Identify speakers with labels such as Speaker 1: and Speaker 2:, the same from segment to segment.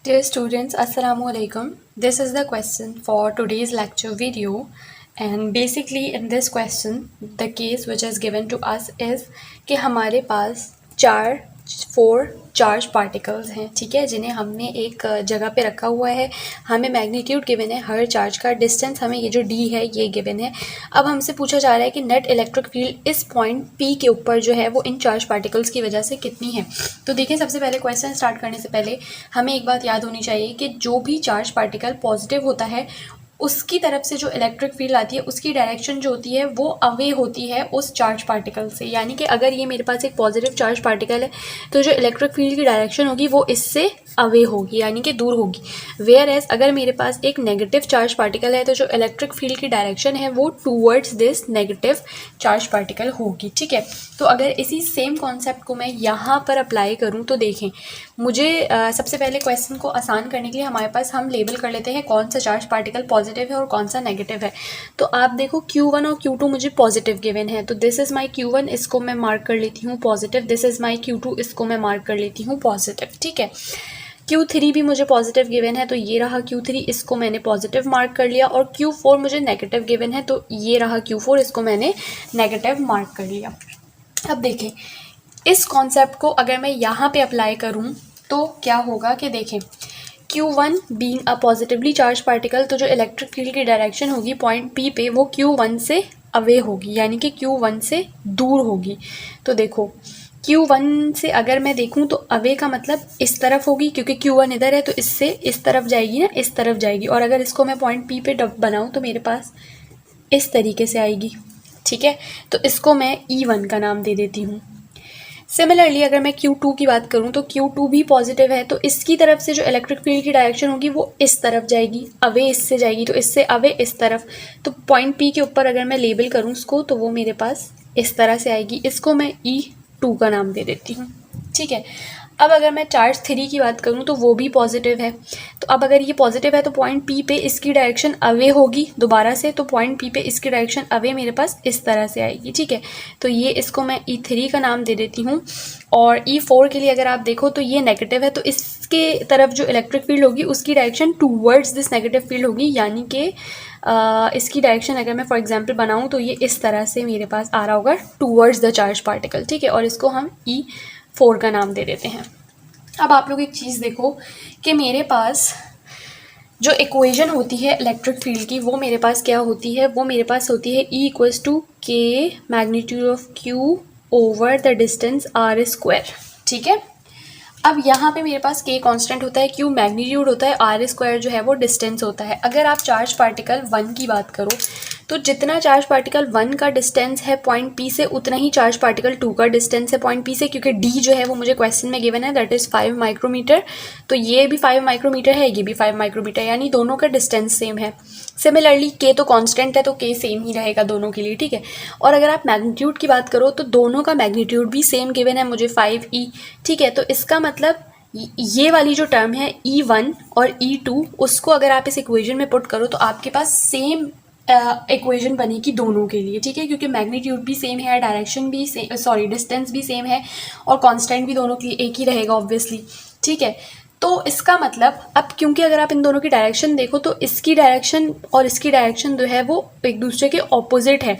Speaker 1: Dear students, Assalamu alaikum. This is the question for today's lecture video. And basically in this question, the case which is given to us is कि हमारे पास four charge particles हैं, ठीक है, जिन्हें हमने एक जगह पे रखा हुआ है। हमें मैग्नीट्यूड गिवन है हर चार्ज का, डिस्टेंस हमें ये जो डी है ये गिवन है। अब हमसे पूछा जा रहा है कि नेट इलेक्ट्रिक फील्ड इस पॉइंट पी के ऊपर जो है वो इन चार्ज पार्टिकल्स की वजह से कितनी है। तो देखिए, सबसे पहले क्वेश्चन स्टार्ट करने से पहले हमें एक बात याद होनी चाहिए कि जो भी चार्ज पार्टिकल पॉजिटिव होता है उसकी तरफ से जो इलेक्ट्रिक फील्ड आती है उसकी डायरेक्शन जो होती है वो अवे होती है उस चार्ज पार्टिकल से। यानी कि अगर ये मेरे पास एक पॉजिटिव चार्ज पार्टिकल है तो जो इलेक्ट्रिक फील्ड की डायरेक्शन होगी वो इससे अवे होगी, यानी कि दूर होगी। वेयर एज अगर मेरे पास एक नेगेटिव चार्ज पार्टिकल है तो जो इलेक्ट्रिक फील्ड की डायरेक्शन है वो towards this negative charge particle होगी, ठीक है। तो अगर इसी सेम कॉन्सेप्ट को मैं यहाँ पर अप्लाई करूँ तो देखें, मुझे सबसे पहले क्वेश्चन को आसान करने के लिए हमारे पास हम लेबल कर लेते हैं कौन सा चार्ज पार्टिकल पॉजिटिव है और कौन सा नेगेटिव है। तो आप देखो Q1 और Q2 मुझे पॉजिटिव गिवन है, तो दिस इज़ माई Q1, इसको मैं मार्क कर लेती हूँ positive. This is my Q2, इसको मैं मार्क कर लेती हूँ पॉजिटिव, ठीक है। Q3 भी मुझे पॉजिटिव गिवन है, तो ये रहा Q3, इसको मैंने पॉजिटिव मार्क कर लिया। और Q4 मुझे नेगेटिव गिवन है, तो ये रहा Q4, इसको मैंने नेगेटिव मार्क कर लिया। अब देखें, इस कॉन्सेप्ट को अगर मैं यहाँ पे अप्लाई करूँ तो क्या होगा कि देखें, Q1 being a positively charge particle, तो जो इलेक्ट्रिक फील्ड की डायरेक्शन होगी पॉइंट P पे वो Q1 से अवे होगी, यानी कि Q1 से दूर होगी। तो देखो, Q1 से अगर मैं देखूं तो अवे का मतलब इस तरफ होगी, क्योंकि Q1 इधर है तो इससे इस तरफ जाएगी ना, इस तरफ जाएगी। और अगर इसको मैं पॉइंट P पे बनाऊं तो मेरे पास इस तरीके से आएगी, ठीक है। तो इसको मैं E1 का नाम दे देती हूँ। सिमिलरली अगर मैं Q2 की बात करूं तो Q2 भी पॉजिटिव है, तो इसकी तरफ से जो इलेक्ट्रिक फील्ड की डायरेक्शन होगी वो इस तरफ जाएगी, अवे इससे जाएगी, तो इससे अवे इस तरफ। तो पॉइंट P के ऊपर अगर मैं लेबल करूं उसको तो वो मेरे पास इस तरह से आएगी, इसको मैं E2 का नाम दे देती हूँ, ठीक है। अब अगर मैं चार्ज 3 की बात करूं तो वो भी पॉजिटिव है, तो अब अगर ये पॉजिटिव है तो पॉइंट P पे इसकी डायरेक्शन अवे होगी दोबारा से, तो पॉइंट P पे इसकी डायरेक्शन अवे मेरे पास इस तरह से आएगी, ठीक है। तो ये इसको मैं E3 का नाम दे देती हूँ। और E4 के लिए अगर आप देखो तो ये नेगेटिव है, तो इसके तरफ जो इलेक्ट्रिक फील्ड होगी उसकी direction towards this negative field होगी, यानी कि इसकी डायरेक्शन अगर मैं फॉर एग्जांपल बनाऊँ तो ये इस तरह से मेरे पास आ रहा होगा टूवर्ड्स द चार्ज पार्टिकल, ठीक है। और इसको हम E4 का नाम दे देते हैं। अब आप लोग एक चीज़ देखो कि मेरे पास जो इक्वेशन होती है इलेक्ट्रिक फील्ड की वो मेरे पास क्या होती है, वो मेरे पास होती है E=K magnitude of Q over the distance R², ठीक है। अब यहाँ पे मेरे पास K कांस्टेंट होता है, Q मैग्नीट्यूड होता है, R² जो है वो डिस्टेंस होता है। अगर आप चार्ज पार्टिकल 1 की बात करो तो जितना चार्ज पार्टिकल 1 का डिस्टेंस है पॉइंट P से उतना ही चार्ज पार्टिकल 2 का डिस्टेंस है पॉइंट P से, क्योंकि D जो है वो मुझे क्वेश्चन में गिवन है, दैट इज़ 5 माइक्रोमीटर। तो ये भी 5 माइक्रोमीटर है, ये भी 5 माइक्रोमीटर, यानी दोनों का डिस्टेंस सेम है। सिमिलरली K तो कांस्टेंट है तो K सेम ही रहेगा दोनों के लिए, ठीक है। और अगर आप मैग्नीट्यूड की बात करो तो दोनों का मैग्नीट्यूड भी सेम गिवन है मुझे 5E, ठीक है। तो इसका मतलब ये वाली जो टर्म है E1 और E2, उसको अगर आप इस इक्वेशन में पुट करो तो आपके पास सेम इक्वेशन बनेगी दोनों के लिए, ठीक है, क्योंकि मैग्नीट्यूड भी सेम है, डायरेक्शन भी डिस्टेंस भी सेम है और कांस्टेंट भी दोनों के लिए एक ही रहेगा ऑब्वियसली, ठीक है। तो इसका मतलब अब क्योंकि अगर आप इन दोनों की डायरेक्शन देखो तो इसकी डायरेक्शन और इसकी डायरेक्शन जो है वो एक दूसरे के ऑपोजिट है,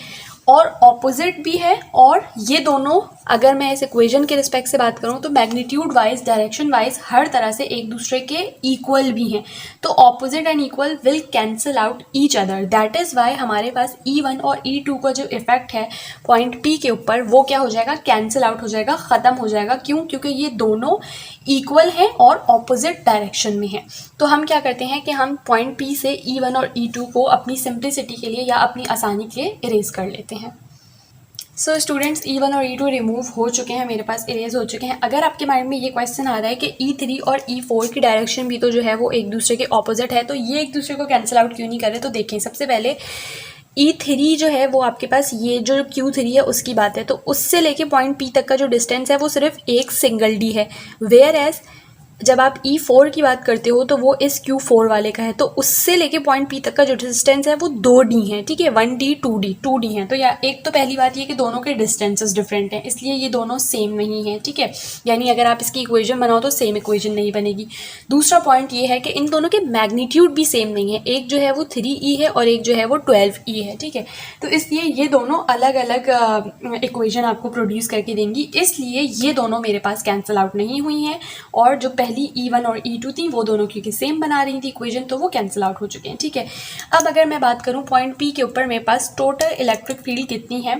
Speaker 1: और ऑपोजिट भी है, और ये दोनों अगर मैं इस इक्वेशन के रिस्पेक्ट से बात करूं तो मैग्नीट्यूड वाइज डायरेक्शन वाइज हर तरह से एक दूसरे के इक्वल भी हैं। तो opposite and equal will cancel out each other, that is why हमारे पास E1 और E2 का जो इफेक्ट है पॉइंट P के ऊपर वो क्या हो जाएगा, कैंसिल आउट हो जाएगा, ख़त्म हो जाएगा। क्यों? क्योंकि ये दोनों इक्वल हैं और ऑपोजिट डायरेक्शन में हैं। तो हम क्या करते हैं कि हम पॉइंट P से E1 और E2 को अपनी सिंप्लिसिटी के लिए या अपनी आसानी के लिए इरेज कर लेते हैं। सो स्टूडेंट्स, E1 और E2 रिमूव हो चुके हैं, मेरे पास इरेज हो चुके हैं। अगर आपके माइंड में ये क्वेश्चन आ रहा है कि E3 और E4 की डायरेक्शन भी तो जो है वो एक दूसरे के ऑपोजिट है, तो ये एक दूसरे को कैंसिल आउट क्यों नहीं कर रहे, तो देखें, सबसे पहले E3 जो है वो आपके पास ये जो Q3 है उसकी बात है, तो उससे लेके पॉइंट P तक का जो डिस्टेंस है वो सिर्फ एक सिंगल D है। वेयर एज जब आप E4 की बात करते हो तो वो इस Q4 वाले का है, तो उससे लेके पॉइंट P तक का जो डिस्टेंस है वो 2D है, ठीक है, 1D 2D है। तो या एक तो पहली बात ये कि दोनों के डिस्टेंसेस डिफरेंट हैं, इसलिए ये दोनों सेम नहीं है, ठीक है, यानी अगर आप इसकी इक्वेशन बनाओ तो सेम इक्वेशन नहीं बनेगी। दूसरा पॉइंट ये है कि इन दोनों के मैग्नीट्यूड भी सेम नहीं है, एक जो है वो 3E है और एक जो है वो 12E है, ठीक है। तो इसलिए ये दोनों अलग अलग इक्वेशन आपको प्रोड्यूस करके देंगी, इसलिए ये दोनों मेरे पास कैंसिल आउट नहीं हुई हैं। और जो पहली E1 और E2 थी वो दोनों क्योंकि सेम बना रही थी इक्वेशन, तो वो कैंसिल आउट हो चुके हैं, ठीक है। अब अगर मैं बात करूं पॉइंट P के ऊपर मेरे पास टोटल इलेक्ट्रिक फील्ड कितनी है,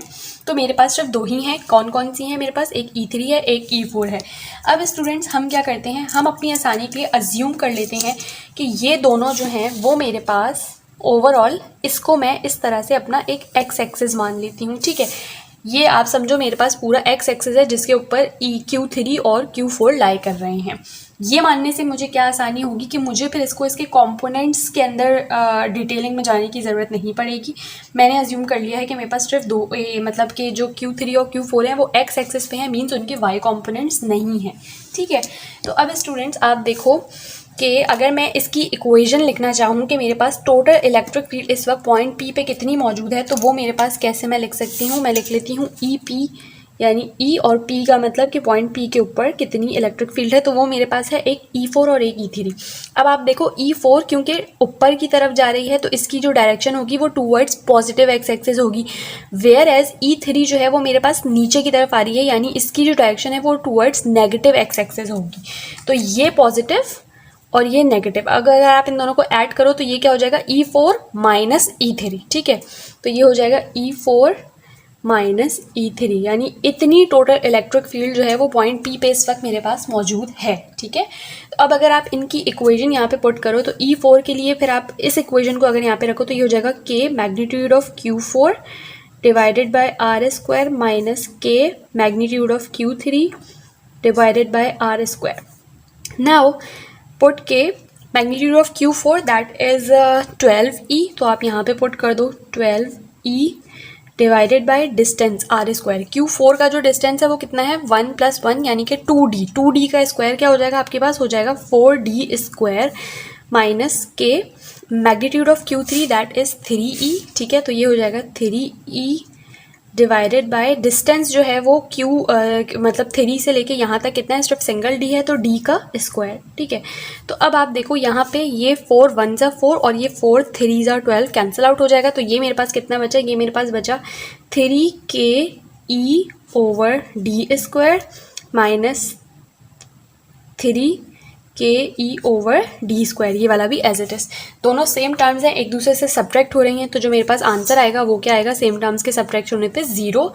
Speaker 1: तो मेरे पास सिर्फ 2 ही हैं। कौन कौन सी हैं मेरे पास, एक E3 है, एक E4 है। अब स्टूडेंट्स हम क्या करते हैं, हम अपनी आसानी के लिए अज्यूम कर लेते हैं कि ये दोनों जो हैं वो मेरे पास ओवरऑल, इसको मैं इस तरह से अपना एक एक्स एक्सिस मान लेती हूँ, ठीक है। ये आप समझो मेरे पास पूरा एक्स एक्सिस है जिसके ऊपर Q3 और Q4 लाई कर रहे हैं। ये मानने से मुझे क्या आसानी होगी कि मुझे फिर इसको इसके कंपोनेंट्स के अंदर डिटेलिंग में जाने की ज़रूरत नहीं पड़ेगी। मैंने अज्यूम कर लिया है कि मेरे पास सिर्फ मतलब कि जो Q3 और Q4 हैं वो एक्स एक्सिस पे हैं, मीन्स उनके वाई कंपोनेंट्स नहीं हैं, ठीक है। तो अब स्टूडेंट्स आप देखो कि अगर मैं इसकी इक्वेशन लिखना चाहूँ कि मेरे पास टोटल इलेक्ट्रिक फील्ड इस वक्त पॉइंट P पे कितनी मौजूद है, तो वो मेरे पास कैसे मैं लिख सकती हूँ, मैं लिख लेती हूँ EP, यानी E और P का मतलब कि पॉइंट P के ऊपर कितनी इलेक्ट्रिक फील्ड है, तो वो मेरे पास है एक E4 और एक E3। अब आप देखो E4 क्योंकि ऊपर की तरफ जा रही है तो इसकी जो डायरेक्शन होगी वो टूवर्ड्स पॉजिटिव एक्स एक्सिस होगी, वेयर एज E3 जो है वो मेरे पास नीचे की तरफ आ रही है, यानी इसकी जो डायरेक्शन है वो टूवर्ड्स नेगेटिव एक्स एक्सिस होगी। तो ये पॉजिटिव और ये नेगेटिव, अगर आप इन दोनों को ऐड करो तो ये क्या हो जाएगा, E4 माइनस E3, ठीक है। तो ये हो जाएगा E4 माइनस E3, यानी इतनी टोटल इलेक्ट्रिक फील्ड जो है वो पॉइंट P पे इस वक्त मेरे पास मौजूद है, ठीक है। तो अब अगर आप इनकी इक्वेशन यहाँ पे पुट करो तो E4 के लिए फिर आप इस इक्वेशन को अगर यहाँ पे रखो तो ये हो जाएगा K magnitude of Q4 divided by R square minus K magnitude of Q3 divided by R square. Now put K magnitude of Q4 that is 12E, तो आप यहाँ पे पुट कर दो 12E divided by distance R square. Q4 का जो distance है वो कितना है, 1 + 1 यानी कि 2D का स्क्वायर क्या हो जाएगा आपके पास, हो जाएगा 4D स्क्वायर माइनस के magnitude of Q3 that is 3E, ठीक है। तो ये हो जाएगा 3E डिवाइडेड बाय डिस्टेंस जो है वो मतलब 3 से लेके यहाँ तक कितना है, सिर्फ सिंगल D है तो D का स्क्वायर, ठीक है। तो अब आप देखो यहाँ पे ये 4 1 ज़ा 4 और ये 4 3 ज़ा 12 कैंसिल आउट हो जाएगा, तो ये मेरे पास कितना बचा, ये मेरे पास बचा 3KE over D square minus 3KE over D square, ये वाला भी एज इट इज़। दोनों सेम टर्म्स हैं, एक दूसरे से सब्ट्रैक्ट हो रही हैं, तो जो मेरे पास आंसर आएगा वो क्या आएगा, सेम टर्म्स के सब्ट्रैक्ट होने पे 0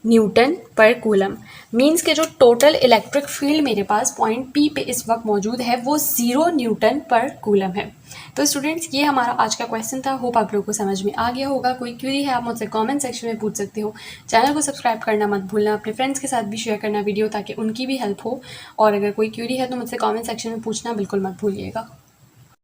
Speaker 1: न्यूटन पर कूलम। मीन्स के जो टोटल इलेक्ट्रिक फील्ड मेरे पास पॉइंट P पे इस वक्त मौजूद है वो 0 न्यूटन पर कूलम है। तो स्टूडेंट्स ये हमारा आज का क्वेश्चन था, होप आप लोगों को समझ में आ गया होगा। कोई क्वेरी है आप मुझसे कमेंट सेक्शन में पूछ सकते हो। चैनल को सब्सक्राइब करना मत भूलना, अपने फ्रेंड्स के साथ भी शेयर करना वीडियो ताकि उनकी भी हेल्प हो, और अगर कोई क्वेरी है तो मुझसे कमेंट सेक्शन में पूछना बिल्कुल मत भूलिएगा।